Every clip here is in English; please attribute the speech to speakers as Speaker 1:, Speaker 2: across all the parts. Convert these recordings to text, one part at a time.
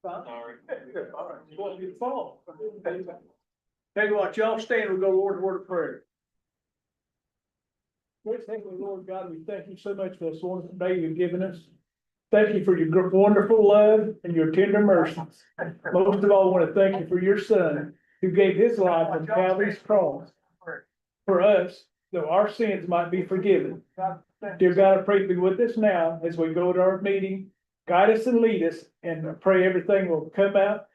Speaker 1: Sorry. All right, it's going to be fall. Tell you what, y'all stand, we'll go Lord, word of prayer. Gracious Heavenly Lord God, we thank you so much for this wonderful day you've given us. Thank you for your wonderful love and your tender mercies. Most of all, I want to thank you for your son who gave his life on Calvary's cross for us, though our sins might be forgiven. Dear God, I pray to be with us now as we go to our meeting. Guide us and lead us, and I pray everything will come out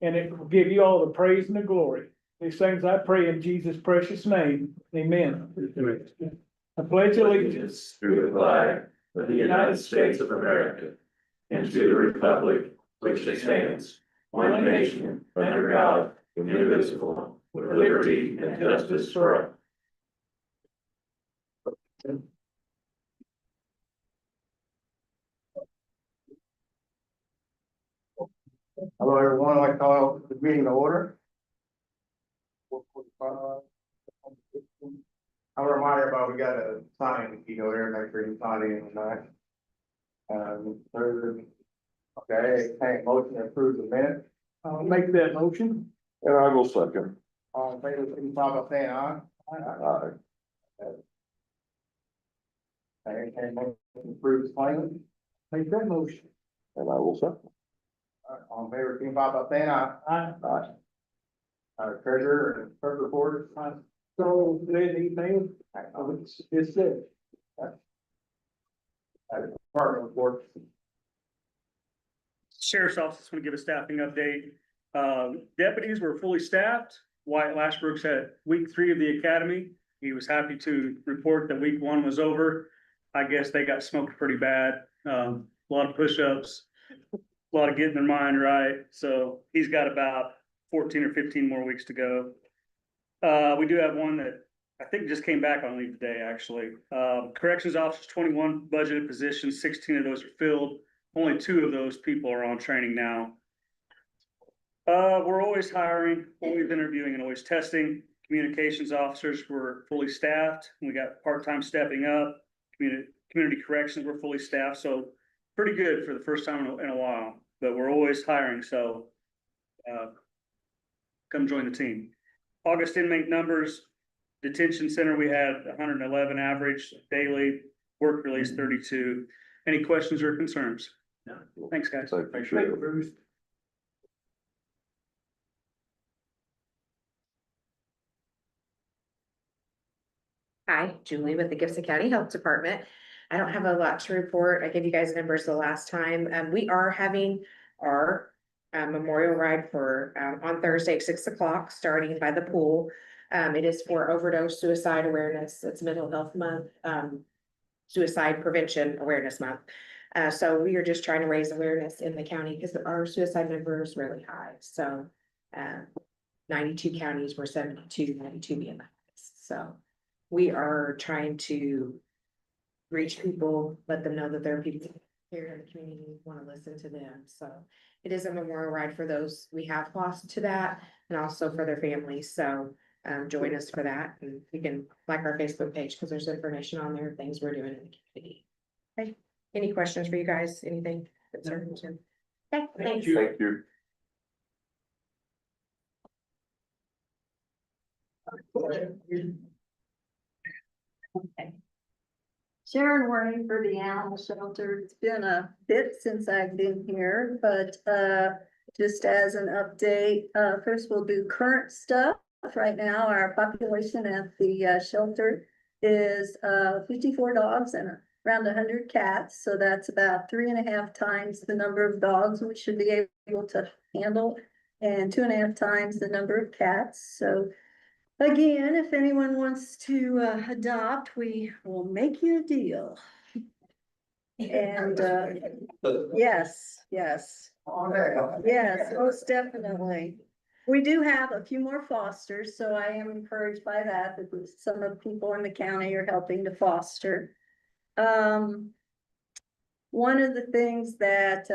Speaker 1: and it will give you all the praise and the glory. These things I pray in Jesus' precious name. Amen. I pledge allegiance
Speaker 2: to the flag of the United States of America and to the republic which stands one nation under God, indivisible, with liberty and justice for all.
Speaker 3: Hello, everyone. I'd like to call the meeting to order. I'll remind everybody, we got a sign, if you go there, make sure you sign in tonight. Okay, take motion to approve the minute.
Speaker 1: I'll make that motion.
Speaker 2: And I will second.
Speaker 3: All in favor, signify by saying aye.
Speaker 2: Aye.
Speaker 3: Okay, motion to approve the claim.
Speaker 1: Make that motion.
Speaker 2: And I will second.
Speaker 3: All in favor, signify by saying aye.
Speaker 2: Aye.
Speaker 3: Treasurer and clerk reporters.
Speaker 1: So today's email, it's it.
Speaker 3: Department reports.
Speaker 4: Sheriff's Office, just want to give a staffing update. Deputies were fully staffed. Wyatt Lashbrooks had week 3 of the academy. He was happy to report that week 1 was over. I guess they got smoked pretty bad. A lot of push-ups, a lot of getting their mind right. So he's got about 14 or 15 more weeks to go. We do have one that I think just came back on leave today, actually. Corrections officers, 21 budgeted positions, 16 of those are filled. Only 2 of those people are on training now. We're always hiring, always interviewing, and always testing. Communications officers were fully staffed. We got part-time stepping up. Community corrections were fully staffed, so pretty good for the first time in a while. But we're always hiring, so come join the team. August inmate numbers, detention center, we had 111 average daily, work release 32. Any questions or concerns? No. Thanks, guys.
Speaker 2: I appreciate it.
Speaker 1: Bruce.
Speaker 5: Hi, Julie with the Gibson County Health Department. I don't have a lot to report. I gave you guys numbers the last time. We are having our memorial ride for on Thursday at 6 o'clock, starting by the pool. It is for overdose suicide awareness. It's mental health month, suicide prevention awareness month. So we are just trying to raise awareness in the county because our suicide number is really high. So 92 counties were 72, 92 being the highest. So we are trying to reach people, let them know that there are people here in the community who want to listen to them. So it is a memorial ride for those we have lost to that, and also for their families. So join us for that, and you can like our Facebook page because there's information on there, things we're doing in the community. Okay, any questions for you guys? Anything concerns? Okay, thanks.
Speaker 2: Thank you.
Speaker 6: Sharon Waring for the animal shelter. It's been a bit since I've been here, but just as an update, first we'll do current stuff. Right now, our population at the shelter is 54 dogs and around 100 cats. So that's about 3.5 times the number of dogs we should be able to handle, and 2.5 times the number of cats. So again, if anyone wants to adopt, we will make you a deal. And yes, yes, most definitely. We do have a few more fosters, so I am encouraged by that, that some of the people in the county are helping to foster. One of the things that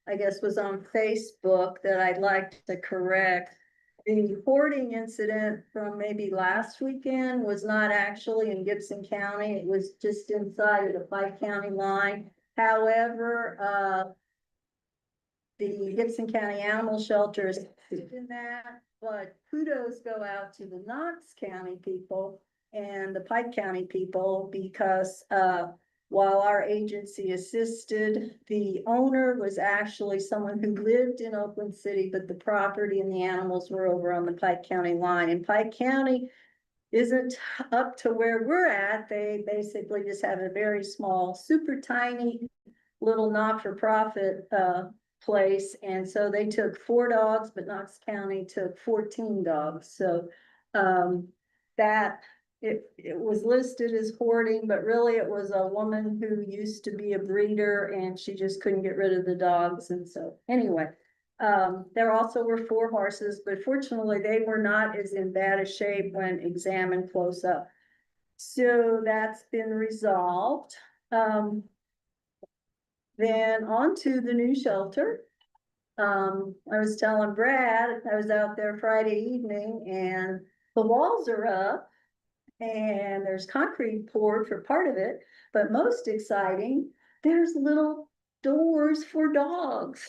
Speaker 6: I guess was on Facebook that I'd like to correct, the hoarding incident from maybe last weekend was not actually in Gibson County. It was just inside of the Pike County line. However, the Gibson County Animal Shelter is in that, but kudos go out to the Knox County people and the Pike County people because, while our agency assisted, the owner was actually someone who lived in Oakland City, but the property and the animals were over on the Pike County line, and Pike County isn't up to where we're at. They basically just have a very small, super tiny little not-for-profit, place, and so they took 4 dogs, but Knox County took 14 dogs, so, that it was listed as hoarding, but really it was a woman who used to be a breeder and she just couldn't get rid of the dogs, and so, anyway. There also were 4 horses, but fortunately they were not as in bad a shape when examined close up. So that's been resolved. Then on to the new shelter. I was telling Brad, I was out there Friday evening and the walls are up. And there's concrete poured for part of it, but most exciting, there's little doors for dogs.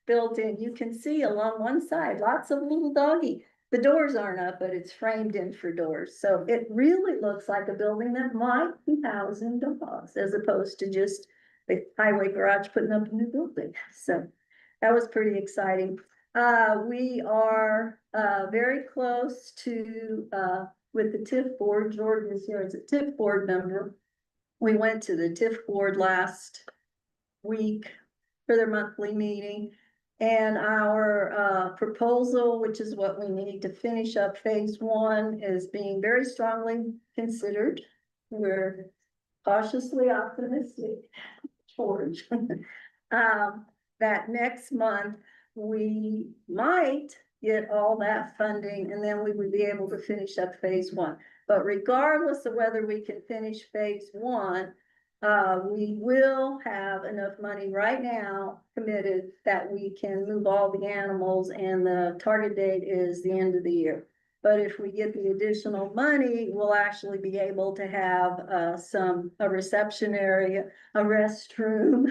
Speaker 6: Built in, you can see along one side, lots of little doggy. The doors aren't up, but it's framed in for doors, so it really looks like a building that might be housing dogs as opposed to just the highway garage putting up a new building, so that was pretty exciting. We are, very close to, with the TIF board. Jordan is here as a TIF board member. We went to the TIF board last week for their monthly meeting. And our, proposal, which is what we need to finish up phase 1, is being very strongly considered. We're cautiously optimistic, George. That next month, we might get all that funding and then we would be able to finish up phase 1. But regardless of whether we can finish phase 1, we will have enough money right now committed that we can move all the animals, and the target date is the end of the year. But if we get the additional money, we'll actually be able to have a reception area, a restroom,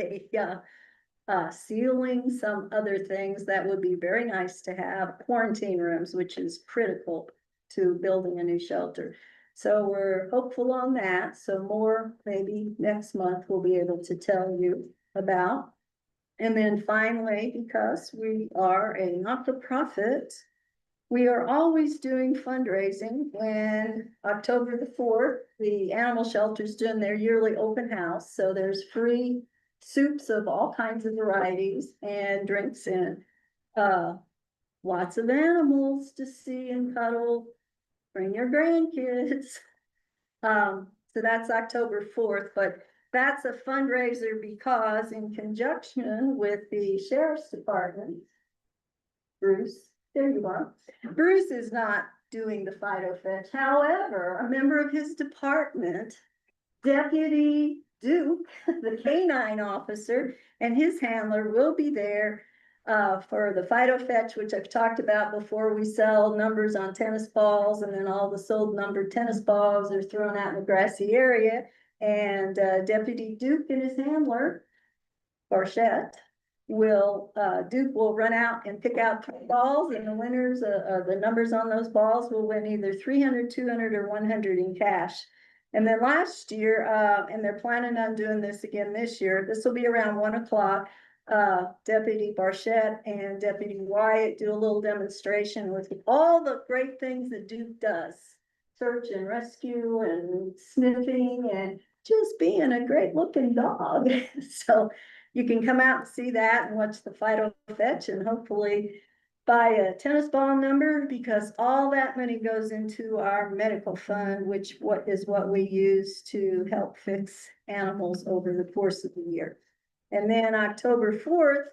Speaker 6: a ceiling, some other things that would be very nice to have, quarantine rooms, which is critical to building a new shelter. So we're hopeful on that. So more maybe next month we'll be able to tell you about. And then finally, because we are a not-for-profit, we are always doing fundraising. When October the 4th, the animal shelter's doing their yearly open house. So there's free soups of all kinds of varieties and drinks in. Lots of animals to see and cuddle. Bring your grandkids. So that's October 4th, but that's a fundraiser because in conjunction with the sheriff's department, Bruce, there you are. Bruce is not doing the Fido Fetch. However, a member of his department, Deputy Duke, the canine officer, and his handler will be there for the Fido Fetch, which I've talked about before. We sell numbers on tennis balls, and then all the sold numbered tennis balls are thrown out in the grassy area. And Deputy Duke and his handler, Barchette, Duke will run out and pick out 3 balls, and the winners, the numbers on those balls will win either 300, 200, or 100 in cash. And then last year, and they're planning on doing this again this year, this will be around 1 o'clock. Deputy Barchette and Deputy Wyatt do a little demonstration with all the great things that Duke does. Search and rescue and sniffing and just being a great looking dog. So you can come out and see that and watch the Fido Fetch and hopefully buy a tennis ball number, because all that money goes into our medical fund, which is what we use to help fix animals over the course of the year. And then October 12th,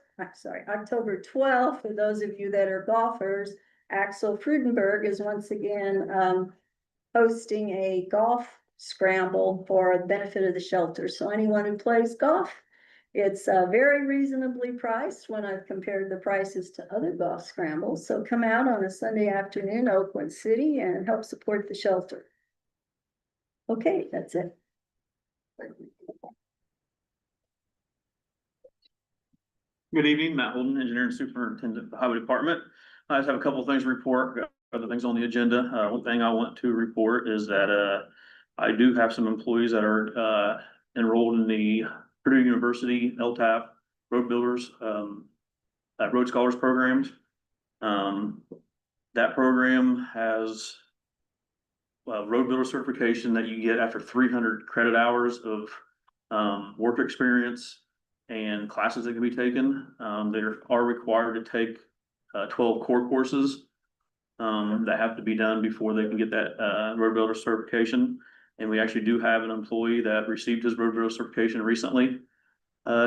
Speaker 6: for those of you that are golfers, Axel Frudenberg is once again hosting a golf scramble for the benefit of the shelter. So anyone who plays golf, it's very reasonably priced when I've compared the prices to other golf scrambles. So come out on a Sunday afternoon, Oakland City, and help support the shelter. Okay, that's it.
Speaker 7: Good evening, Matt Holden, Engineering Superintendent of the Highway Department. I just have a couple of things to report, got other things on the agenda. One thing I want to report is that I do have some employees that are enrolled in the Purdue University LTAP Road Builders Road Scholars programs. That program has road builder certification that you get after 300 credit hours of work experience and classes that can be taken. They are required to take 12 core courses that have to be done before they can get that road builder certification. And we actually do have an employee that received his road builder certification recently.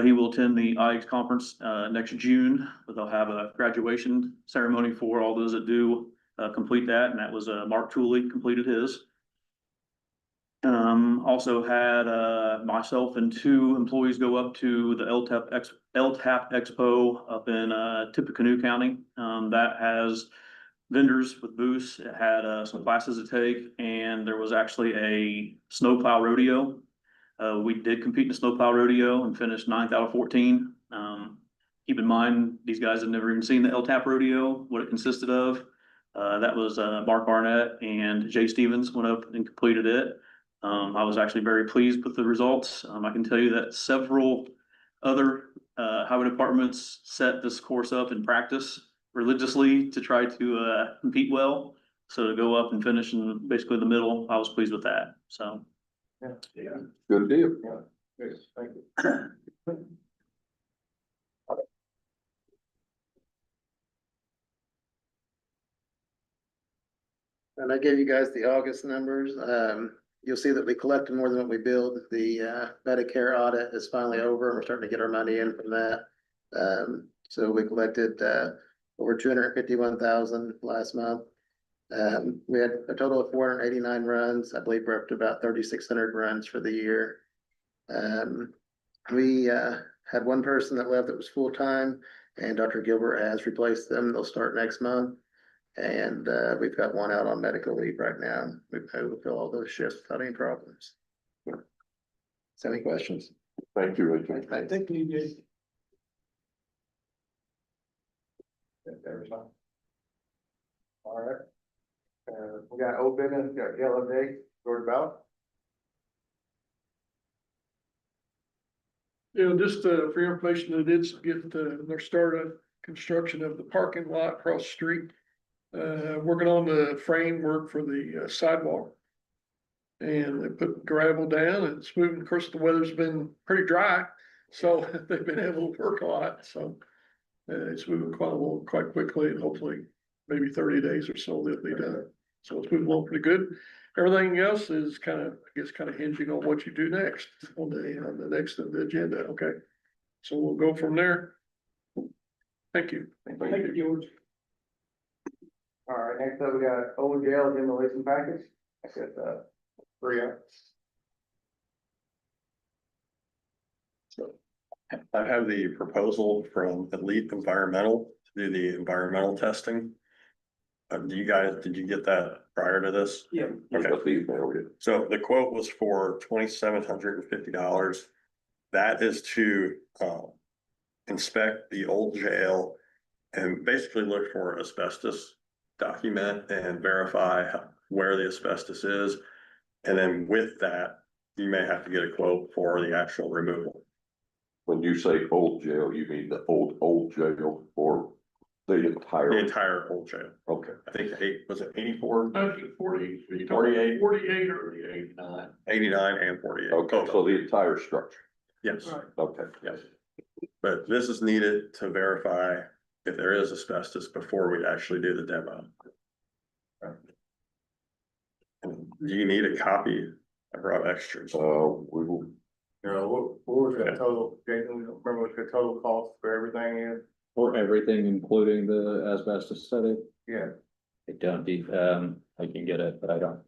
Speaker 7: He will attend the IX conference next June, but they'll have a graduation ceremony for all those that do complete that, and that was Mark Tooley completed his. Also had myself and 2 employees go up to the LTAP Expo up in Tippecanoe County. That has vendors with booths. It had some classes to take, and there was actually a snowplow rodeo. We did compete in the snowplow rodeo and finished 9th out of 14. Keep in mind, these guys have never even seen the LTAP rodeo, what it consisted of. That was Mark Barnett and Jay Stevens went up and completed it. I was actually very pleased with the results. I can tell you that several other highway departments set this course up in practice religiously to try to compete well. So to go up and finish in basically the middle, I was pleased with that. So.
Speaker 3: Yeah.
Speaker 2: Good deal.
Speaker 3: Yeah. Yes, thank you.
Speaker 8: And I gave you guys the August numbers. You'll see that we collected more than what we billed. The Medicare audit is finally over, and we're starting to get our money in from that. So we collected over 251,000 last month. We had a total of 489 runs. I believe we're up to about 3,600 runs for the year. We had one person that left that was full-time, and Dr. Gilbert has replaced them. They'll start next month. And we've got one out on medical leave right now. We've been able to fill all those shifts without any problems. So any questions?
Speaker 2: Thank you, Richard.
Speaker 3: I think you did. There's one. All right. We got old business, we got yellow day, George Bell.
Speaker 1: Yeah, just for your information, they did get their start of construction of the parking lot across the street. Working on the framework for the sidewalk. And they put gravel down and it's moving. Of course, the weather's been pretty dry, so they've been able to work a lot, so. It's moving quite quickly, and hopefully maybe 30 days or so they'll be done. So it's moving along pretty good. Everything else is kind of hinging on what you do next on the next of the agenda, okay? So we'll go from there. Thank you.
Speaker 3: Thank you, George. All right, next up, we got old jail demolition package. I said, 3 up.
Speaker 9: I have the proposal from Elite Environmental to do the environmental testing. Did you get that prior to this?
Speaker 3: Yeah.
Speaker 9: Okay. So the quote was for $2,750. That is to inspect the old jail and basically look for asbestos, document and verify where the asbestos is. And then with that, you may have to get a quote for the actual removal.
Speaker 2: When you say old jail, you mean the old jail or the entire?
Speaker 9: The entire old jail.
Speaker 2: Okay.
Speaker 9: I think was it 84?
Speaker 1: 48.
Speaker 9: 48?
Speaker 1: 48 or 89.
Speaker 9: 89 and 48.
Speaker 2: Okay, so the entire structure.
Speaker 9: Yes,
Speaker 1: Right.
Speaker 2: Okay.
Speaker 9: yes. But this is needed to verify if there is asbestos before we actually do the demo. And do you need a copy? I brought extras.
Speaker 2: We will,
Speaker 3: You know, what was the total, Jason, remember what the total cost for everything is?
Speaker 10: For everything, including the asbestos study?
Speaker 3: Yeah.
Speaker 10: I don't, I can get it, but I don't.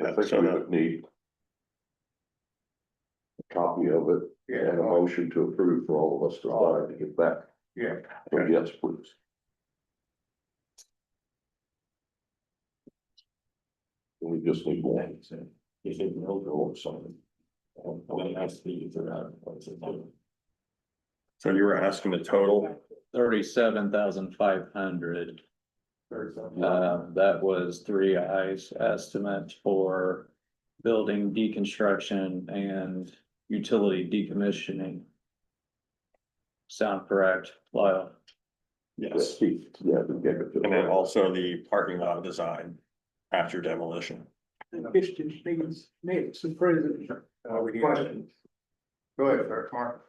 Speaker 2: I think we would need a copy of it and a motion to approve for all of us to apply to get back.
Speaker 3: Yeah.
Speaker 2: So yes, please. We just need one. You think no go or something.
Speaker 9: So you were asking the total?
Speaker 10: 37,500. That was Three Eyes estimate for building deconstruction and utility decommissioning. Sound correct, Lyle?
Speaker 9: Yes.
Speaker 2: Yeah.
Speaker 9: And then also the parking lot design after demolition.
Speaker 1: Christian needs some president.
Speaker 3: Question. Go ahead, sir, Mark.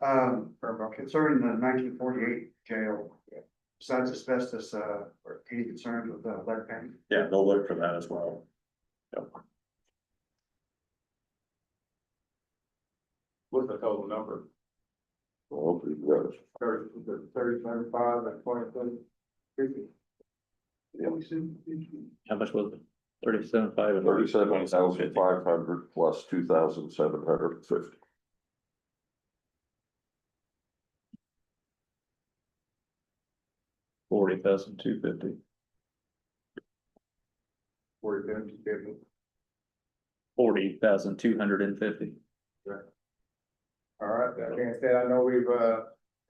Speaker 3: Concerning the 1948 jail, besides asbestos, or any concerns with lead paint?
Speaker 9: Yeah, they'll look for that as well.
Speaker 3: What's the total number?
Speaker 2: Well, pretty gross.
Speaker 3: 35 and 20.
Speaker 10: How much was it? 37,500 and
Speaker 2: 37,500 plus 2,750.
Speaker 10: $40,250. 40,250.
Speaker 3: All right, that being said, I know we've,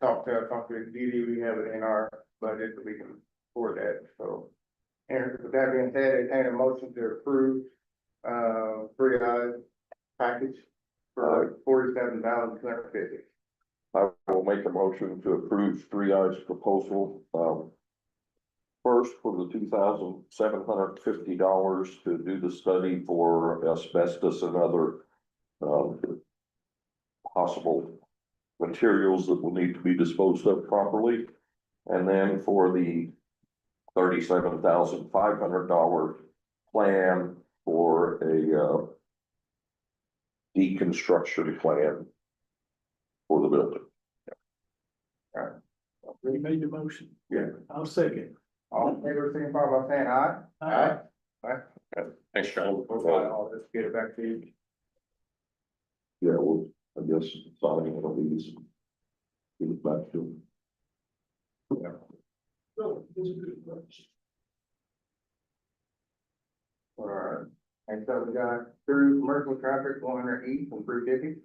Speaker 3: talked to Dee, we have it in our budget that we can afford that, so. And with that being said, entertain a motion to approve, Three Eyes package for $47,250.
Speaker 2: I will make a motion to approve Three Eyes proposal, first for the $2,750 to do the study for asbestos and other, possible materials that will need to be disposed of properly. And then for the $37,500 plan for a, deconstruction plan for the building.
Speaker 1: You made the motion.
Speaker 3: Yeah.
Speaker 1: I'll second.
Speaker 3: All in favor, signify by saying aye.
Speaker 9: Thanks, John.
Speaker 3: I'll just get it back to you.
Speaker 2: Yeah, well, I guess signing one of these. Give it back to them.
Speaker 3: Alright, and so we got through commercial traffic 100 east and 350.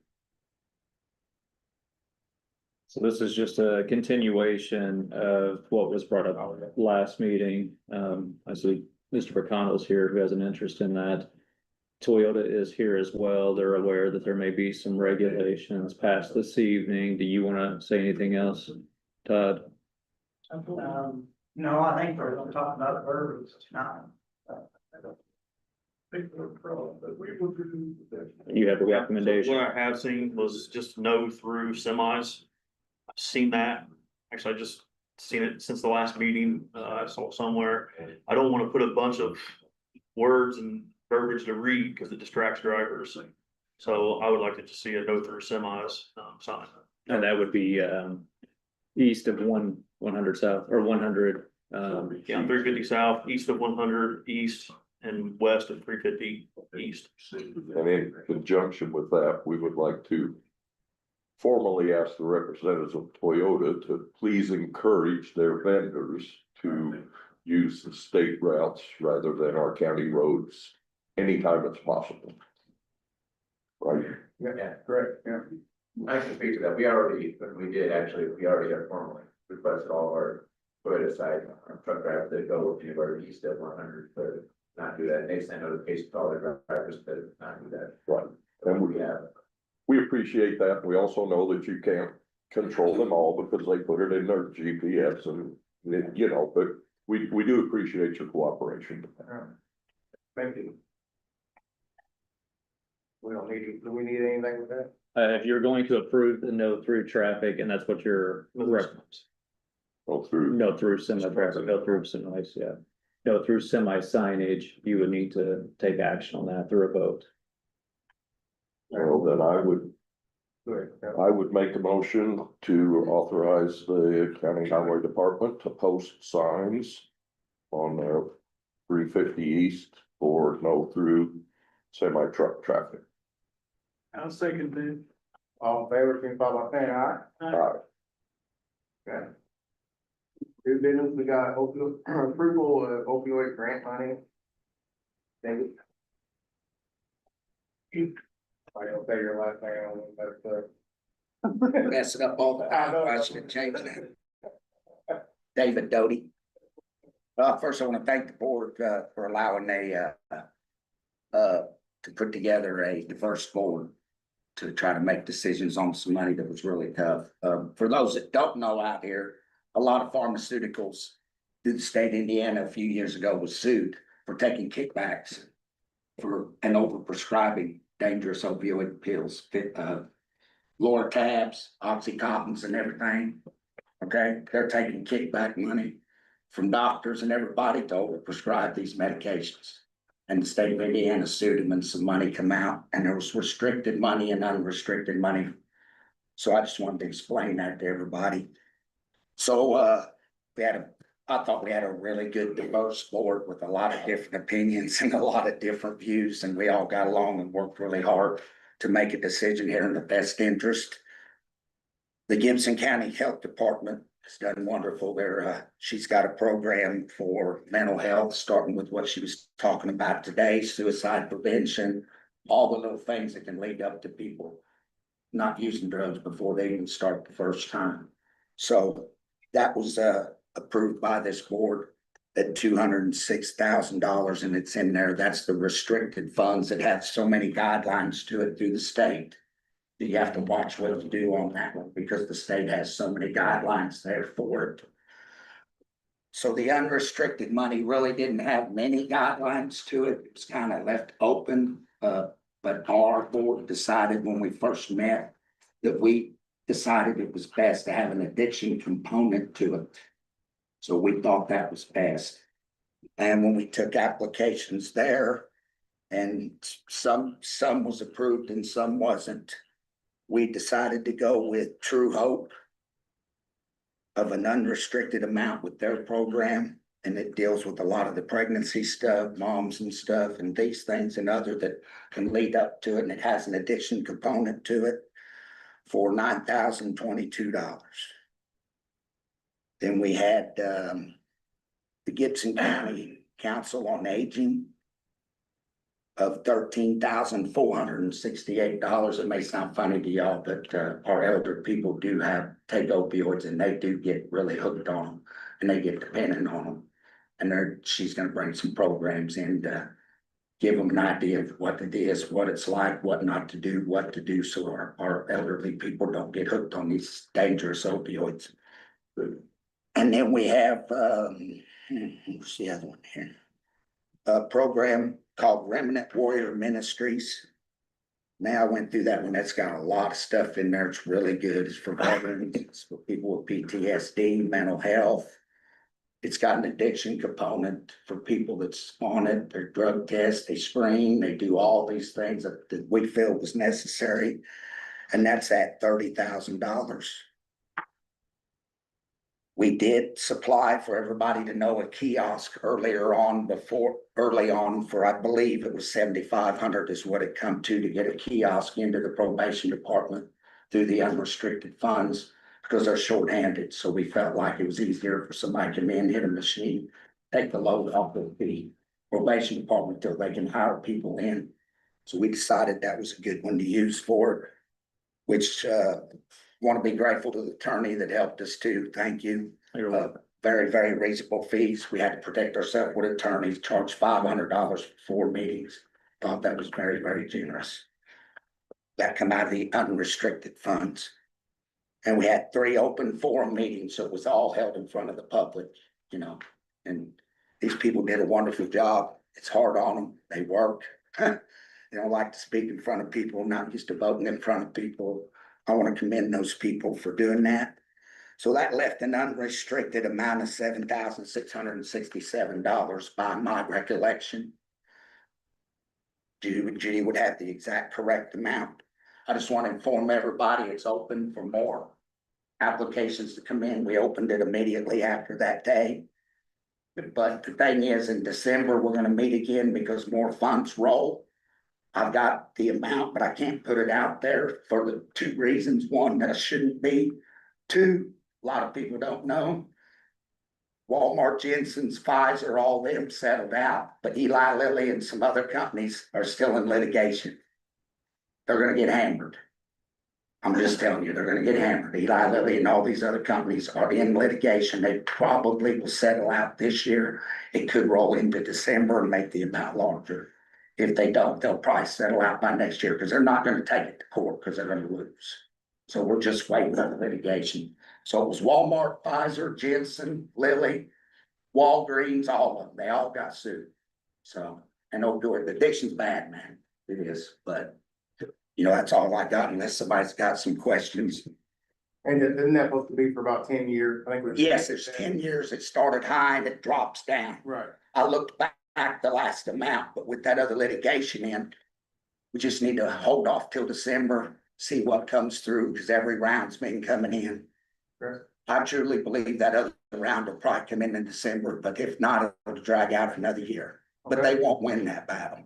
Speaker 10: So this is just a continuation of what was brought up last meeting. I see Mr. Bacano's here who has an interest in that. Toyota is here as well. They're aware that there may be some regulations passed this evening. Do you want to say anything else, Todd?
Speaker 11: No, I think we're gonna talk about verbs tonight.
Speaker 10: You have a recommendation?
Speaker 7: What I have seen was just no through semis. I've seen that. Actually, I just seen it since the last meeting. I saw it somewhere. I don't want to put a bunch of words and verbiage to read because it distracts drivers. So I would like to just see a no through semis, sign.
Speaker 10: And that would be, east of 100 south or 100,
Speaker 7: Yeah, 350 south, east of 100 east and west of 350 east.
Speaker 2: And in conjunction with that, we would like to formally ask the representatives of Toyota to please encourage their vendors to use the state routes rather than our county roads anytime it's possible. Right?
Speaker 3: Yeah, correct, yeah.
Speaker 12: I can speak to that. We already have formally requested all of our Toyota side truck drivers that go anywhere east of 100 to not do that. And they send notifications to all their drivers to not do that.
Speaker 2: Right. And we appreciate that. We also know that you can't control them all because they put it in their GPS and, you know, but we do appreciate your cooperation.
Speaker 3: Thank you. We don't need, do we need anything with that?
Speaker 10: if you're going to approve the no through traffic, and that's what you're.
Speaker 2: Go through.
Speaker 10: No through semi traffic, no through semis, yeah. No through semi signage, you would need to take action on that through a vote.
Speaker 2: Well, then I would make a motion to authorize the county highway department to post signs on 350 east for no through semi truck traffic.
Speaker 1: I'll second that.
Speaker 3: All in favor, signify by saying aye.
Speaker 2: Aye.
Speaker 3: Okay. New business, we got approval of opioid grant money. David. I don't say your last name, but,
Speaker 13: Mess it up all the time, I should have changed that. David Doty. First, I want to thank the board, for allowing to put together a diverse board to try to make decisions on some money that was really tough. For those that don't know out here, a lot of pharmaceuticals through the state of Indiana a few years ago was sued for taking kickbacks and overprescribing dangerous opioid pills, Lortabs, Oxycontins and everything. Okay, they're taking kickback money from doctors and everybody to overprescribe these medications. And the state of Indiana sued them and some money come out, and there was restricted money and unrestricted money. So I just wanted to explain that to everybody. So I thought we had a really good diverse board with a lot of different opinions and a lot of different views, and we all got along and worked really hard to make a decision here in the best interest. The Gibson County Health Department has done wonderful there. She's got a program for mental health, starting with what she was talking about today, suicide prevention, all the little things that can lead up to people not using drugs before they even start the first time. So that was approved by this board at $206,000, and it's in there. That's the restricted funds that have so many guidelines to it through the state. You have to watch what you do on that one because the state has so many guidelines there for it. So the unrestricted money really didn't have many guidelines to it. It was kind of left open. But our board decided when we first met that we decided it was best to have an addiction component to it. So we thought that was best. And when we took applications there, and some was approved and some wasn't, we decided to go with True Hope of an unrestricted amount with their program. And it deals with a lot of the pregnancy stuff, moms and stuff, and these things and other that can lead up to it. And it has an addiction component to it for $9,022. Then we had the Gibson County Council on Aging of $13,468. It may sound funny to y'all, but our elder people do take opioids, and they do get really hooked on them, and they get dependent on them. And she's going to bring some programs in to give them an idea of what it is, what it's like, what not to do, what to do, so our elderly people don't get hooked on these dangerous opioids. And then we have, what's the other one here? A program called Remnant Warrior Ministries. Now I went through that one. That's got a lot of stuff in there. It's really good. It's for veterans, it's for people with PTSD, mental health. It's got an addiction component for people that's on it. Their drug tests, they screen, they do all these things that we feel was necessary. And that's at $30,000. We did supply for everybody to know a kiosk early on for, I believe it was 7,500 is what it come to get a kiosk into the probation department through the unrestricted funds because they're shorthanded. So we felt like it was easier for somebody to come in, hit a machine, take the load off of the probation department till they can hire people in. So we decided that was a good one to use for it, which want to be grateful to the attorney that helped us too. Thank you. Very, very reasonable fees. We had to protect ourselves with attorneys, charged $500 for 4 meetings. Thought that was very, very generous. That come out of the unrestricted funds. And we had 3 open forum meetings, so it was all held in front of the public, and these people did a wonderful job. It's hard on them. They work. They don't like to speak in front of people, not used to voting in front of people. I want to commend those people for doing that. So that left an unrestricted amount of $7,667 by my recollection. Judy would have the exact correct amount. I just want to inform everybody it's open for more applications to come in. We opened it immediately after that day. But the thing is, in December, we're going to meet again because more funds roll. I've got the amount, but I can't put it out there for the 2 reasons. 1, that shouldn't be. 2, a lot of people don't know. Walmart, Jensen's, Pfizer, all them settled out, but Eli Lilly and some other companies are still in litigation. They're going to get hammered. I'm just telling you, they're gonna get hammered. Eli Lilly and all these other companies are in litigation. They probably will settle out this year. It could roll into December and make the amount larger. If they don't, they'll probably settle out by next year because they're not gonna take it to court because they're gonna lose. So we're just waiting on the litigation. So it was Walmart, Pfizer, Jensen, Lilly, Walgreens, all of them. They all got sued. So, and opioid addiction's bad, man. It is, but you know, that's all I got unless somebody's got some questions.
Speaker 3: And isn't that supposed to be for about 10 years? I think we.
Speaker 13: Yes, it's 10 years. It started high and it drops down.
Speaker 3: Right.
Speaker 13: I looked back the last amount, but with that other litigation in, we just need to hold off till December, see what comes through, because every round's been coming in.
Speaker 3: Sure.
Speaker 13: I truly believe that other round will probably come in December, but if not, it'll drag out another year. But they won't win that battle.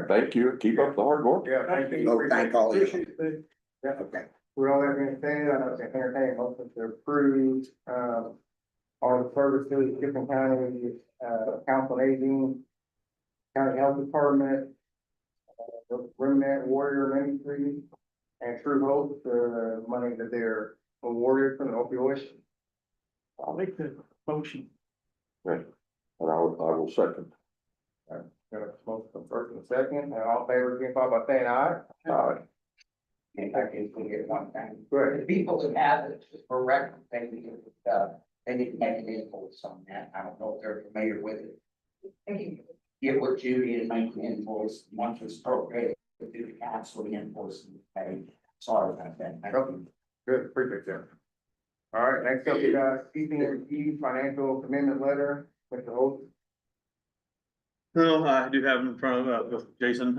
Speaker 2: Thank you. Keep up the hard work.
Speaker 3: Yeah, thank you.
Speaker 13: Oh, thank all of you.
Speaker 3: Appreciate it. Yeah.
Speaker 13: Okay.
Speaker 3: With all that being said, I'd like to entertain a motion to approve, all the services, Different County, Council on Aging, County Health Department, Remnant Warrior Ministry, and True Hope, the money that they're awarded from the opioids.
Speaker 1: I'll make the motion.
Speaker 2: And I will second.
Speaker 3: Got a motion from first and second, and all in favor, signify by saying aye. Aye.
Speaker 13: If I can get one thing.
Speaker 3: Good.
Speaker 13: The people that have it for record, they didn't make an invoice on that. I don't know if they're familiar with it. They can get with Judy and make an invoice. Once it's appropriate, do the council the invoice and pay. Sorry about that. Thank you.
Speaker 3: Good, appreciate that. All right, next up, we got CCNE financial commitment letter, Mr. Holt.
Speaker 7: So I do have in front of, with Jason,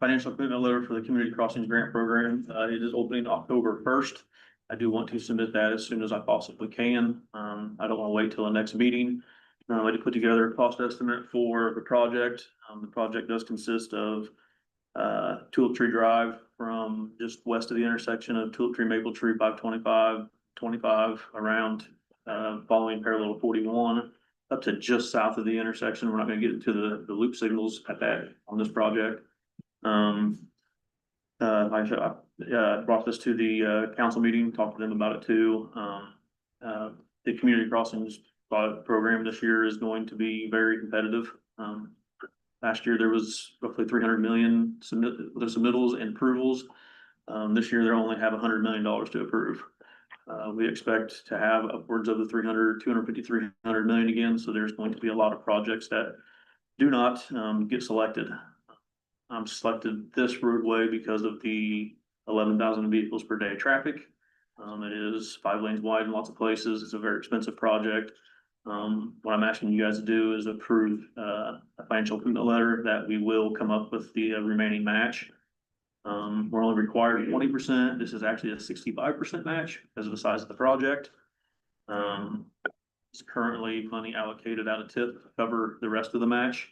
Speaker 7: financial commitment letter for the Community Crossings Grant Program. It is opening October 1st. I do want to submit that as soon as I possibly can. I don't want to wait till the next meeting. I like to put together a cost estimate for the project. The project does consist of Tulip Tree Drive from just west of the intersection of Tulip Tree, Maple Tree, 525 around, following parallel 41. Up to just south of the intersection. We're not gonna get into the loop signals at that on this project. I brought this to the council meeting, talked to them about it too. The community crossings program this year is going to be very competitive. Last year there was roughly 300 million submittals and approvals. This year they only have $100 million to approve. We expect to have upwards of the 250, 300 million again. So there's going to be a lot of projects that do not get selected. I'm selected this roadway because of the 11,000 vehicles per day traffic. It is 5 lanes wide in lots of places. It's a very expensive project. What I'm asking you guys to do is approve a financial commitment letter that we will come up with the remaining match. We're only required 20%. This is actually a 65% match because of the size of the project. It's currently money allocated out of TIP to cover the rest of the match.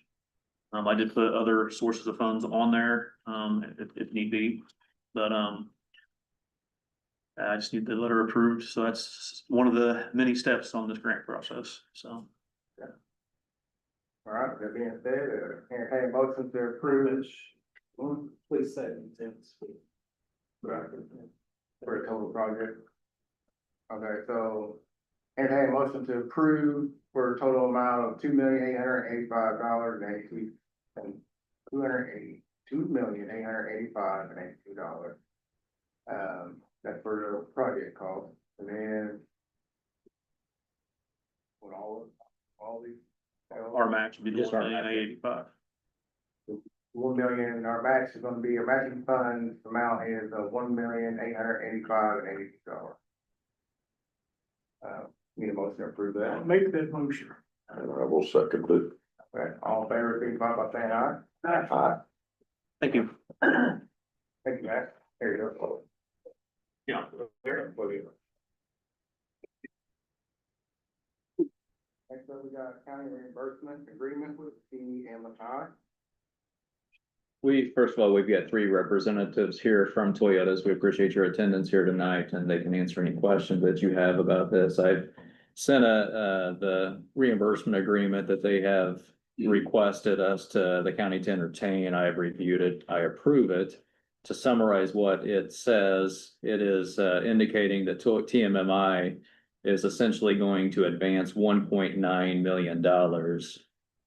Speaker 7: I did put other sources of funds on there, if need be, but, I just need the letter approved. So that's one of the many steps on this grant process. So.
Speaker 3: All right, that being said, entertain a motion to approve.
Speaker 1: Please say it.
Speaker 3: Right. For the total project. Okay, so entertain a motion to approve for a total amount of $2,885,82 and $2,885,82. That's for the project cost, and then what all these.
Speaker 7: Our match would be
Speaker 10: Just our match.
Speaker 7: 1,885,000.
Speaker 3: 1 million, our match is gonna be, our matching fund amount is $1,885,82. Need a motion to approve
Speaker 1: I'll
Speaker 3: that.
Speaker 1: make that motion.
Speaker 2: And I will second it.
Speaker 3: Okay, all in favor, signify by saying aye.
Speaker 2: Aye.
Speaker 7: Thank you.
Speaker 3: Thank you, Matt. There you go.
Speaker 7: Yeah.
Speaker 3: Next up, we got county reimbursement agreement with CMI.
Speaker 10: First of all, we've got 3 representatives here from Toyotas. We appreciate your attendance here tonight and they can answer any questions that you have about this. I've sent the reimbursement agreement that they have requested us to the county to entertain. I have reviewed it. I approve it. to summarize what it says, it is indicating that TMMI is essentially going to advance $1.9 million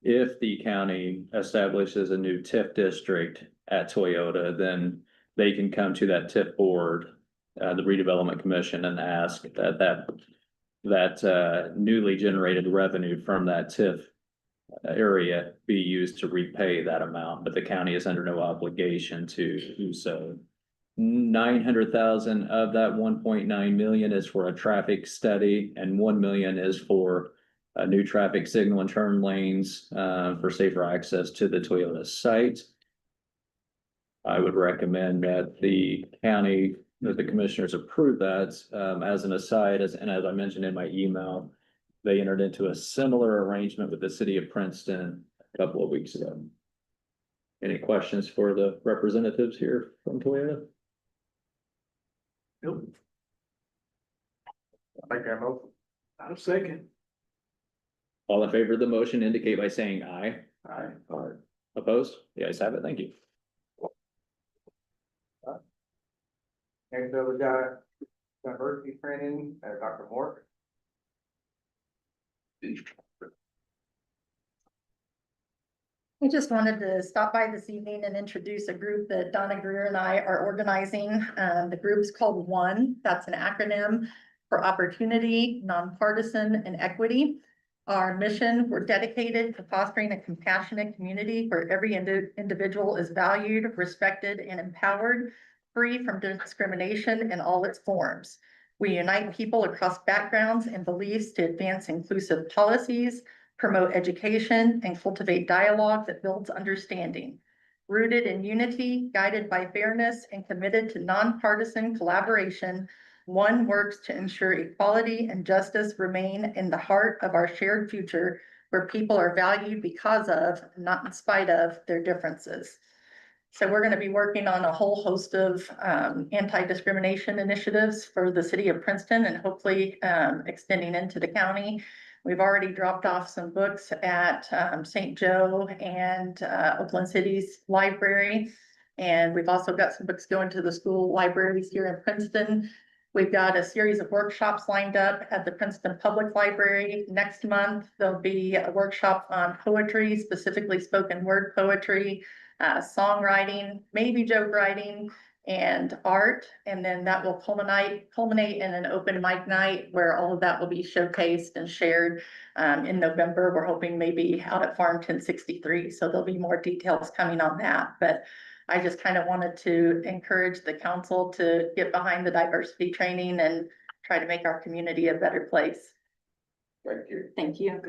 Speaker 10: if the county establishes a new TIF district at Toyota, then they can come to that TIF board, the redevelopment commission, and ask that newly generated revenue from that TIF area be used to repay that amount, but the county is under no obligation to do so. 900,000 of that 1.9 million is for a traffic study, and 1 million is for a new traffic signal and turn lanes for safer access to the Toyota site. I would recommend that the county, that the commissioners approve that. As an aside, and as I mentioned in my email, they entered into a similar arrangement with the city of Princeton a couple of weeks ago. Any questions for the representatives here from Toyota?
Speaker 1: Nope.
Speaker 3: I make that motion.
Speaker 1: I'll second.
Speaker 10: All in favor of the motion indicate by saying aye.
Speaker 1: Aye.
Speaker 10: Aye. Opposed? The ayes have it. Thank you.
Speaker 3: Next up, we got diversity training, Dr. Moore.
Speaker 6: I just wanted to stop by this evening and introduce a group that Donna Greer and I are organizing. The group's called ONE. That's an acronym for Opportunity, Nonpartisan, and Equity. Our mission, we're dedicated to fostering a compassionate community where every individual is valued, respected, and empowered, free from discrimination in all its forms. We unite people across backgrounds and beliefs to advance inclusive policies, promote education, and cultivate dialogue that builds understanding. Rooted in unity, guided by fairness, and committed to nonpartisan collaboration, ONE works to ensure equality and justice remain in the heart of our shared future, where people are valued because of, not in spite of, their differences. So we're going to be working on a whole host of anti-discrimination initiatives for the city of Princeton and hopefully extending into the county. We've already dropped off some books at St. Joe and Oakland City's library. And we've also got some books going to the school libraries here in Princeton. We've got a series of workshops lined up at the Princeton Public Library. Next month, there'll be a workshop on poetry, specifically spoken word poetry, songwriting, maybe joke writing, and art. And then that will culminate in an open mic night where all of that will be showcased and shared in November. We're hoping maybe out at Farm 1063. So there'll be more details coming on that. But I just kind of wanted to encourage the council to get behind the diversity training and try to make our community a better place.
Speaker 3: Thank you.
Speaker 6: Thank you.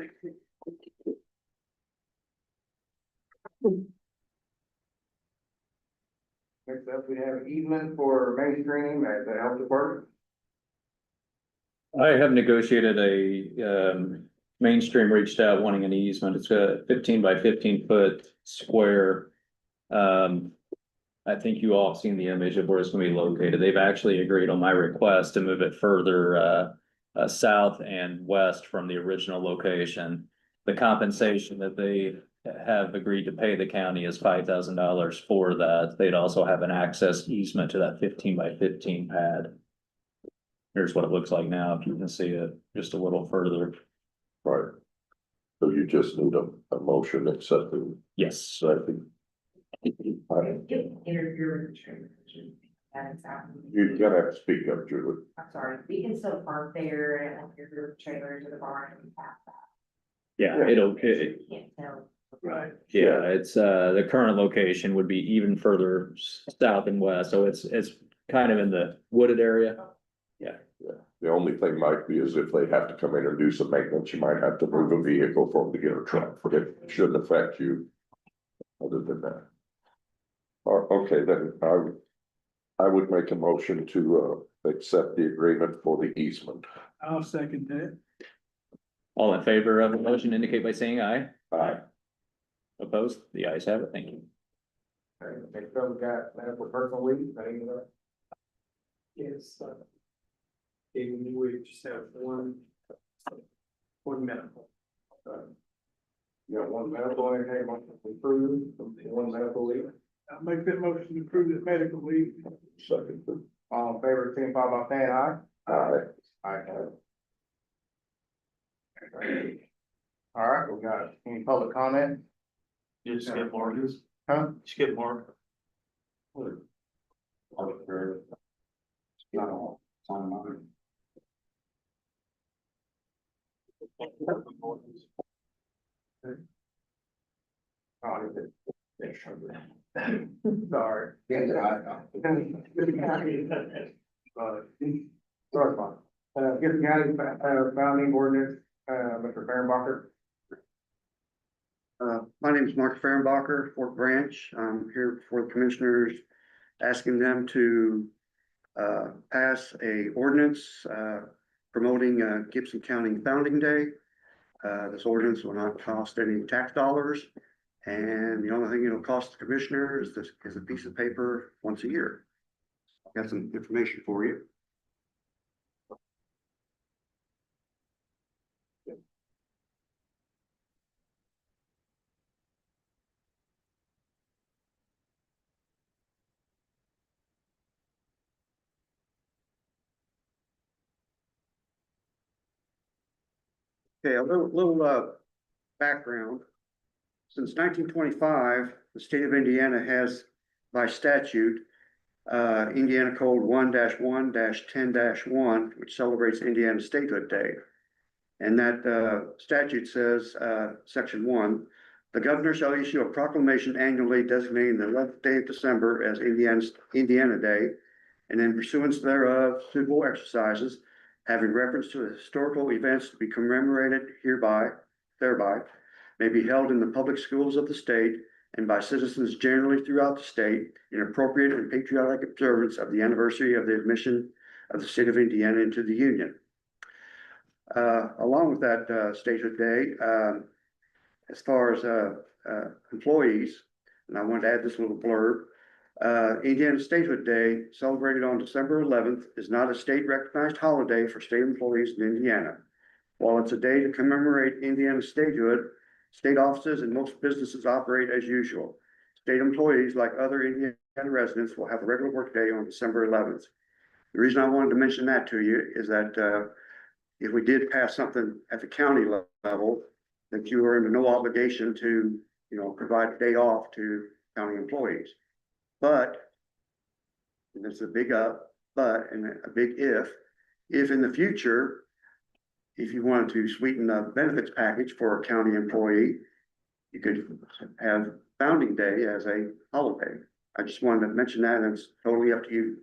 Speaker 3: Next up, we have easement for mainstream at the health department.
Speaker 10: I have negotiated a, Mainstream reached out wanting an easement. It's a 15 by 15 foot square. I think you all have seen the image of where it's gonna be located. They've actually agreed on my request to move it further, south and west from the original location. The compensation that they have agreed to pay the county is $5,000 for that. They'd also have an access easement to that 15 by 15 pad. Here's what it looks like now, if you can see it just a little further.
Speaker 2: Right. So you just need a motion accepting.
Speaker 10: Yes.
Speaker 2: Second. You're gonna have to speak up, Julie.
Speaker 5: I'm sorry, we can still park there and your trailer into the barn and pass that.
Speaker 10: Yeah,
Speaker 5: Can't tell.
Speaker 1: Right.
Speaker 10: yeah, it's, the current location would be even further south and west, so it's kind of in the wooded area.
Speaker 2: The only thing might be is if they have to come in and do some maintenance, you might have to move a vehicle for them to get a truck. It shouldn't affect you. Other than that. Okay, then I would make a motion to accept the agreement for the easement.
Speaker 1: I'll second that.
Speaker 10: All in favor of the motion indicate by saying aye.
Speaker 2: Aye.
Speaker 10: Opposed? The ayes have it. Thank you.
Speaker 3: Next up, we got medical personal leave.
Speaker 11: Yes. And we just have one medical.
Speaker 3: You got one medical and one approved, one medical leave.
Speaker 1: I'll make that motion to approve the medical leave. Second.
Speaker 3: All in favor, signify by saying aye. Aye. Aye. All right, we got any public comment?
Speaker 7: You skip Marcus?
Speaker 3: Huh?
Speaker 7: Skip Mark.
Speaker 3: No. Oh, is it? Sorry. Yes, sorry, Bob. Gibson County, founding ordinance, Mr. Fehrenbacher.
Speaker 14: My name is Mark Fehrenbacher, Fort Branch. I'm here for the commissioners, asking them to pass a ordinance promoting Gibson County Founding Day. This ordinance will not cost any tax dollars, and the only thing it'll cost the commissioner is a piece of paper once a year. I've got some information for you. Okay, a little background. Since 1925, the state of Indiana has, by statute, Indiana Code 1-1-10-1, which celebrates Indiana Statehood Day. And that statute says, section 1, the governor shall issue a proclamation annually designating the 11th day of December as Indiana Day, and in pursuance thereof, suitable exercises having reference to the historical events to be commemorated thereby, may be held in the public schools of the state and by citizens generally throughout the state in appropriate and patriotic observance of the anniversary of the admission of the state of Indiana into the Union. Along with that statehood day, as far as employees, and I want to add this little blurb, Indiana Statehood Day, celebrated on December 11th, is not a state recognized holiday for state employees in Indiana. While it's a day to commemorate Indiana statehood, state offices and most businesses operate as usual. State employees, like other Indiana residents, will have a regular work day on December 11th. The reason I wanted to mention that to you is that if we did pass something at the county level, that you are under no obligation to, provide a day off to county employees. But, and there's a big but and a big if in the future, if you wanted to sweeten the benefits package for a county employee, you could have Founding Day as a holiday. I just wanted to mention that, and it's totally up to you.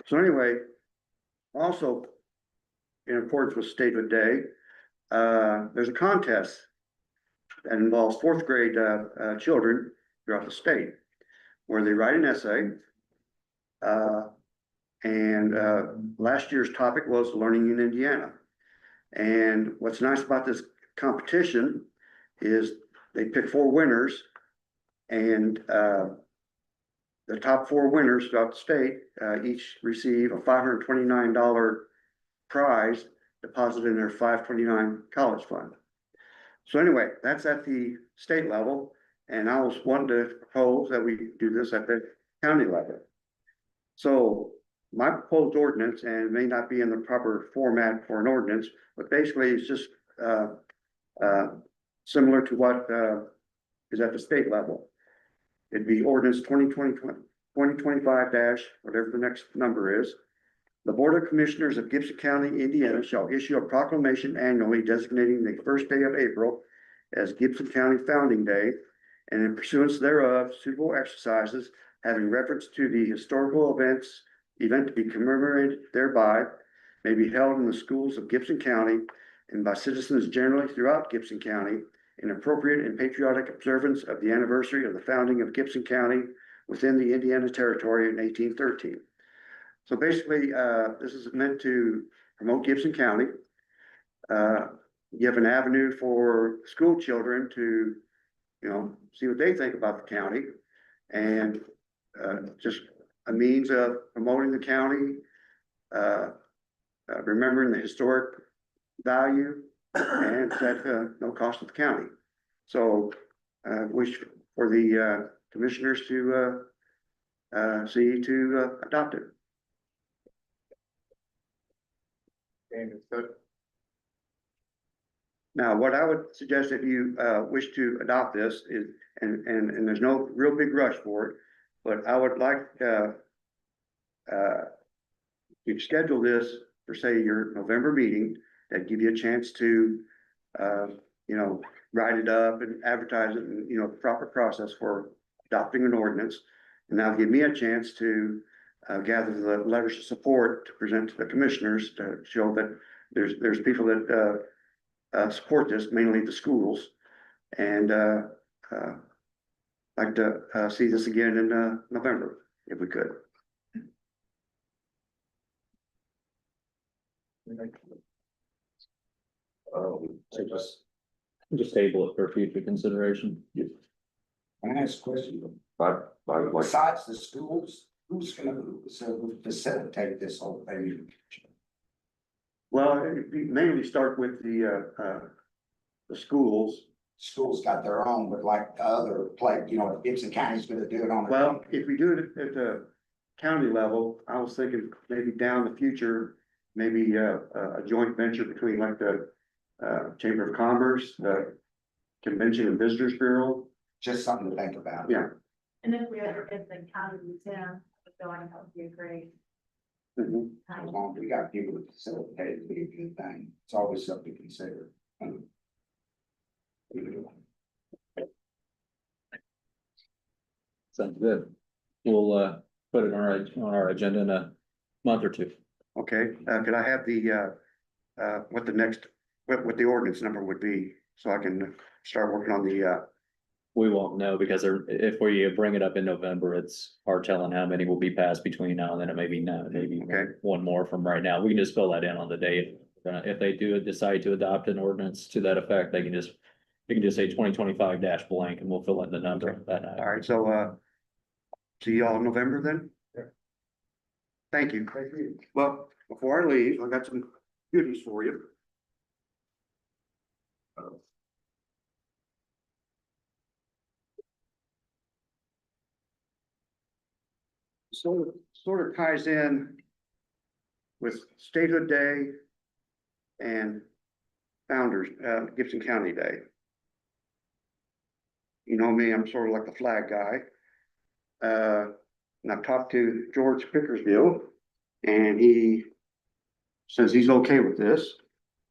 Speaker 14: So anyway, also in accordance with Statehood Day, there's a contest that involves fourth grade children throughout the state, where they write an essay. And last year's topic was learning in Indiana. And what's nice about this competition is they pick 4 winners, and the top 4 winners throughout the state each receive a $529 prize deposited in their 529 college fund. So anyway, that's at the state level, and I was wanting to propose that we do this at the county level. So my proposed ordinance, and it may not be in the proper format for an ordinance, but basically it's just similar to what is at the state level. It'd be ordinance 2025 whatever the next number is. The Board of Commissioners of Gibson County, Indiana shall issue a proclamation annually designating the first day of April as Gibson County Founding Day, and in pursuance thereof, suitable exercises having reference to the historical event to be commemorated thereby may be held in the schools of Gibson County and by citizens generally throughout Gibson County in appropriate and patriotic observance of the anniversary of the founding of Gibson County within the Indiana Territory in 1813. So basically, this is meant to promote Gibson County, give an avenue for school children to, see what they think about the county, and just a means of promoting the county, remembering the historic value, and it's at no cost to the county. So wish for the commissioners to see to adopt it.
Speaker 3: And so,
Speaker 14: Now, what I would suggest if you wish to adopt this is, and there's no real big rush for it, but I would like you schedule this for, say, your November meeting, that give you a chance to you know, write it up and advertise it, and, you know, the proper process for adopting an ordinance. And that'll give me a chance to gather the letters of support to present to the commissioners to show that there's people that support this, mainly the schools. And like to see this again in November, if we could.
Speaker 10: So just table it for future consideration.
Speaker 13: Can I ask a question?
Speaker 2: But,
Speaker 13: Besides the schools, who's gonna facilitate this whole thing?
Speaker 14: Well, it'd be mainly start with the schools.
Speaker 13: Schools got their own, but like the other, like, you know, if Gibson County's gonna do it on.
Speaker 14: Well, if we do it at the county level, I was thinking maybe down the future, maybe a joint venture between like the Chamber of Commerce, the Convention and Visitors Bureau.
Speaker 13: Just something to think about.
Speaker 14: Yeah.
Speaker 6: And if we ever get the county museum, going, that would be a great.
Speaker 14: Mhm.
Speaker 13: As long as we got people to facilitate, it'd be a good thing. It's always something to consider.
Speaker 10: Sounds good. We'll put it on our agenda in a month or two.
Speaker 14: Okay, could I have the what the next, what the ordinance number would be, so I can start working on the
Speaker 10: We won't know because if we bring it up in November, it's hard telling how many will be passed between now and then. It may be none, maybe
Speaker 14: Okay.
Speaker 10: one more from right now. We can just fill that in on the day. If they do decide to adopt an ordinance to that effect, they can just say 2025 dash blank and we'll fill in the number that night.
Speaker 14: all right, so see y'all in November then?
Speaker 3: Yeah.
Speaker 14: Thank you.
Speaker 3: thank you.
Speaker 14: Well, before I leave, I got some goodies for you. Sort of ties in with Statehood Day and Founders, Gibson County Day. You know me, I'm sort of like the flag guy. And I've talked to George Pickersgill, and he says he's okay with this.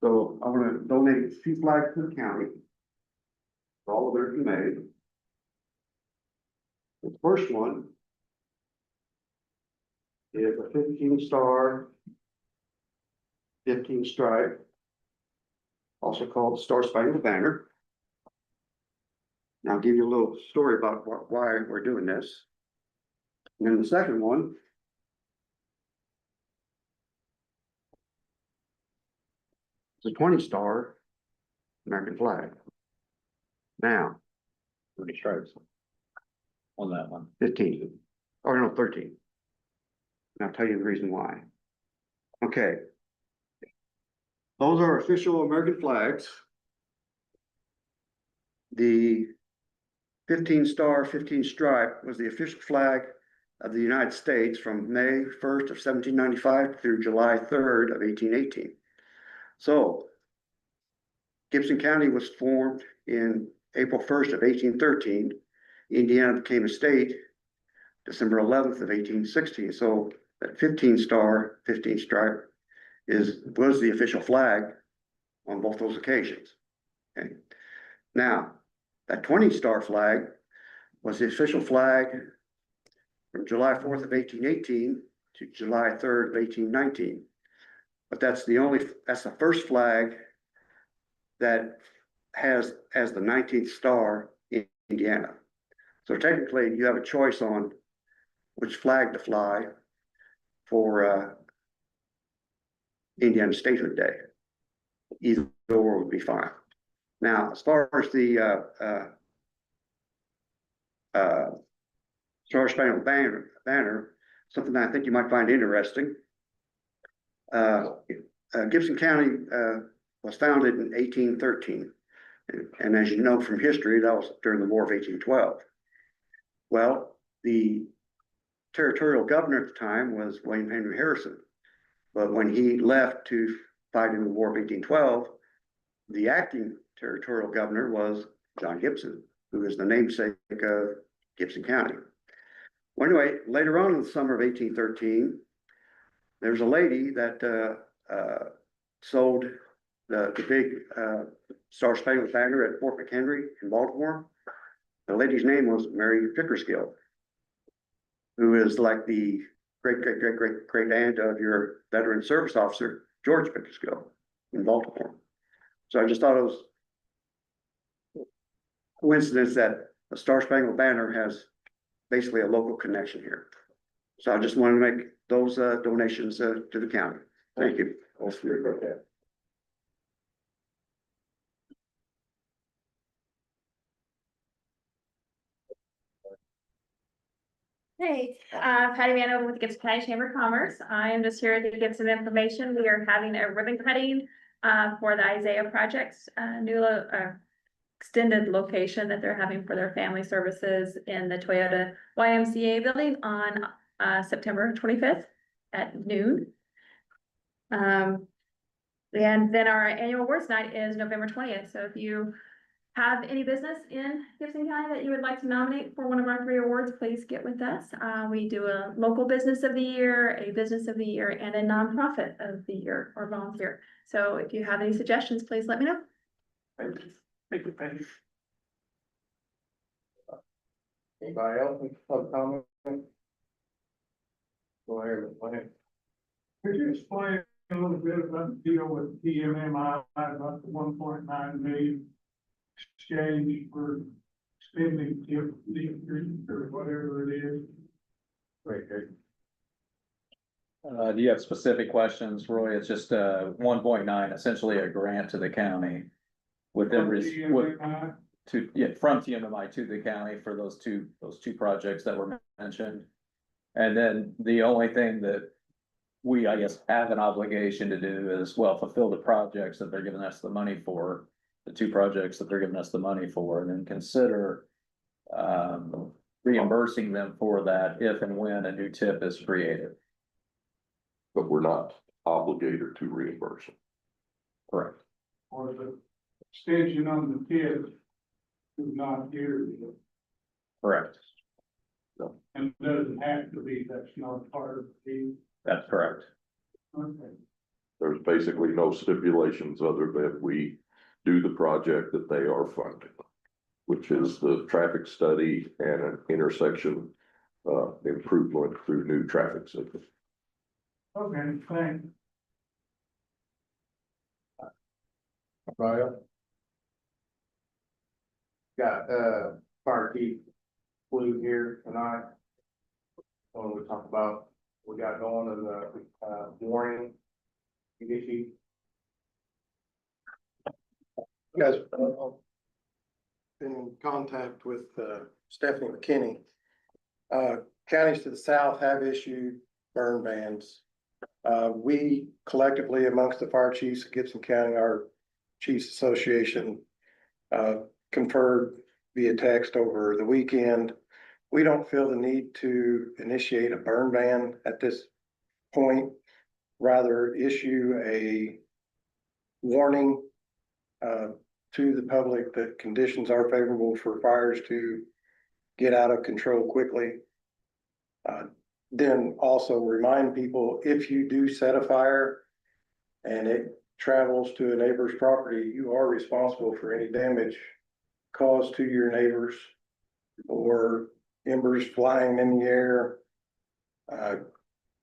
Speaker 14: So I want to donate a few flags to the county. For all of their made. The first one is a 15-star, 15 stripe, also called Star Spangled Banner. Now I'll give you a little story about why we're doing this. And then the second one is a 20-star American flag. Now,
Speaker 10: 30 stripes on that one.
Speaker 14: 15, or no, 13. And I'll tell you the reason why. Okay. Those are official American flags. The 15-star, 15 stripe was the official flag of the United States from May 1st of 1795 through July 3rd of 1818. So Gibson County was formed in April 1st of 1813. Indiana became a state December 11th of 1816. So that 15-star, 15 stripe was the official flag on both those occasions. Okay. Now, that 20-star flag was the official flag from July 4th of 1818 to July 3rd of 1819. But that's the first flag that has as the 19th star in Indiana. So technically you have a choice on which flag to fly for Indiana Statehood Day. Either or would be fine. Now, as far as the Star Spangled Banner, something that I think you might find interesting. Gibson County was founded in 1813. And as you know from history, that was during the War of 1812. Well, the territorial governor at the time was William Henry Harrison. But when he left to fight in the War of 1812, the acting territorial governor was John Gibson, who is the namesake of Gibson County. Well, anyway, later on in the summer of 1813, there's a lady that sold the big Star Spangled Banner at Fort McHenry in Baltimore. The lady's name was Mary Pickersgill, who is like the great aunt of your veteran service officer, George Pickersgill in Baltimore. So I just thought it was coincidence that the Star Spangled Banner has basically a local connection here. So I just wanted to make those donations to the county. Thank you.
Speaker 15: Hey, Patty Vanover with Gibson County Chamber of Commerce. I am just here to give some information. We are having a ribbon cutting for the Isaiah Project's new extended location that they're having for their family services in the Toyota YMCA building on September 25th at noon. And then our annual awards night is November 20th. So if you have any business in Gibson County that you would like to nominate for one of our 3 awards, please get with us. We do a local business of the year, a business of the year, and a nonprofit of the year or volunteer. So if you have any suggestions, please let me know.
Speaker 1: Thank you, Patty.
Speaker 3: Anybody else with public comment? Go ahead.
Speaker 1: Could you explain a little bit about the deal with PMMI, about the 1.9 million exchange for spending or whatever it is?
Speaker 3: Great.
Speaker 10: Do you have specific questions, Roy? It's just 1.9, essentially a grant to the county. With them, from TMMI to the county for those two projects that were mentioned. And then the only thing that we, I guess, have an obligation to do is, well, fulfill the projects that they're giving us the money for, the 2 projects that they're giving us the money for, and then consider reimbursing them for that if and when a new tip is created.
Speaker 9: But we're not obligated to reimburse them.
Speaker 10: Correct.
Speaker 1: Or the extension on the tip is not here.
Speaker 10: Correct.
Speaker 1: And doesn't have to be, that's not part of the.
Speaker 10: That's correct.
Speaker 1: Okay.
Speaker 9: There's basically no stipulations other than we do the project that they are funding, which is the traffic study and an intersection improvement through new traffic signals.
Speaker 1: Okay, thanks.
Speaker 3: Right. Got Fire Chief Blue here tonight. When we talk about what we got going in the warning issue.
Speaker 16: You guys been in contact with Stephanie McKinney. Counties to the south have issued burn bans. We collectively amongst the fire chiefs of Gibson County, our Chiefs Association, conferred via text over the weekend. We don't feel the need to initiate a burn ban at this point, rather issue a warning to the public that conditions are favorable for fires to get out of control quickly. Then also remind people, if you do set a fire and it travels to a neighbor's property, you are responsible for any damage caused to your neighbors or embers flying in the air,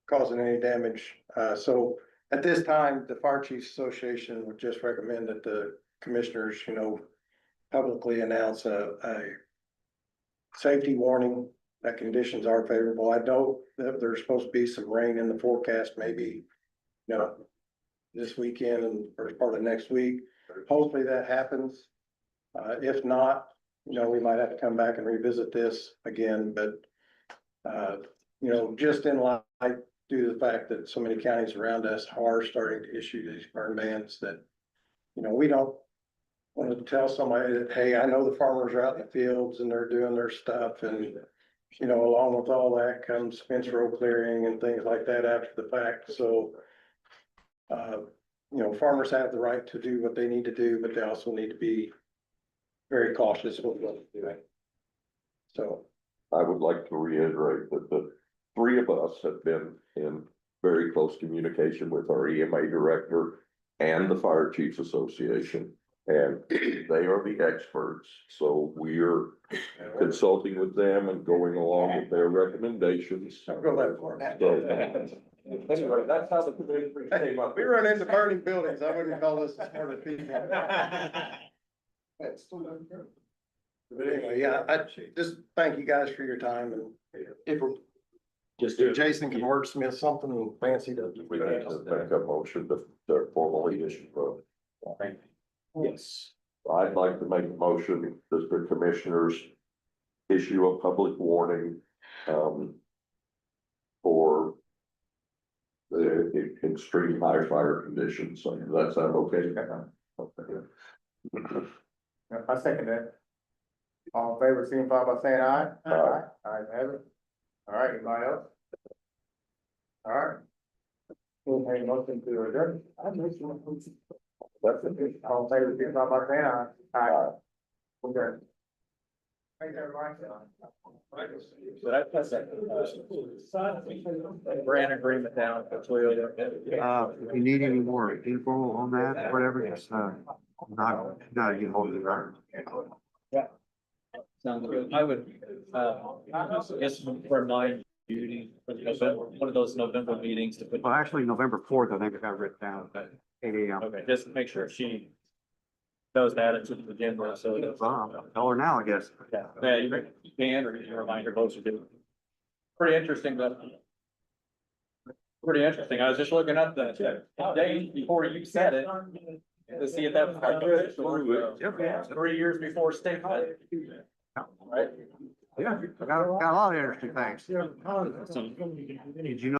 Speaker 16: causing any damage. So at this time, the Fire Chiefs Association would just recommend that the commissioners, publicly announce a safety warning that conditions are favorable. I know that there's supposed to be some rain in the forecast, maybe, this weekend and first part of next week. Hopefully that happens. If not, we might have to come back and revisit this again, but, just in light due to the fact that so many counties around us are starting to issue these burn bans that, we don't want to tell somebody that, hey, I know the farmers are out in the fields and they're doing their stuff and you know, along with all that comes fence row clearing and things like that after the fact, so. You know, farmers have the right to do what they need to do, but they also need to be very cautious with what they're doing. So.
Speaker 2: I would like to reiterate that the three of us have been in very close communication with our EMA director and the Fire Chiefs Association. And they are the experts, so we're consulting with them and going along with their recommendations.
Speaker 16: Don't go that far.
Speaker 2: Anyway, that's how the committee came up.
Speaker 16: We run into burning buildings, I wouldn't call this a smart people. But anyway, yeah, I just thank you guys for your time, and if
Speaker 2: Just
Speaker 16: Jason can wordsmith something fancy to.
Speaker 2: we need to make a motion to formally issue vote.
Speaker 10: Yes.
Speaker 2: I'd like to make a motion that the commissioners issue a public warning, for the extreme high fire conditions. So does that sound okay? Okay.
Speaker 3: I second that. All in favor, signify by saying aye.
Speaker 2: Aye.
Speaker 3: Ayes have it. All right, anybody else? All right. We'll make a motion to adjourn. That's it. All in favor, signify by saying aye. Aye. Okay. Thanks, everybody.
Speaker 10: Grant agreement down for Toyota.
Speaker 14: If you need any more info on that, whatever, just, not get hold of the driver.
Speaker 10: Sounds good. I would, guess remind Judy, for November, one of those November meetings to put.
Speaker 14: Well, actually, November 4th, I think I got written down at 8 a.m.
Speaker 10: Okay, just make sure she knows that it's in the agenda, so.
Speaker 14: Tell her now, I guess.
Speaker 10: Yeah, you can, or you can remind her both to do. Pretty interesting, but. Pretty interesting. I was just looking up the date before you said it. To see if that was. 3 years before state. Right?
Speaker 14: Yeah, got a lot of interesting things. Did you know?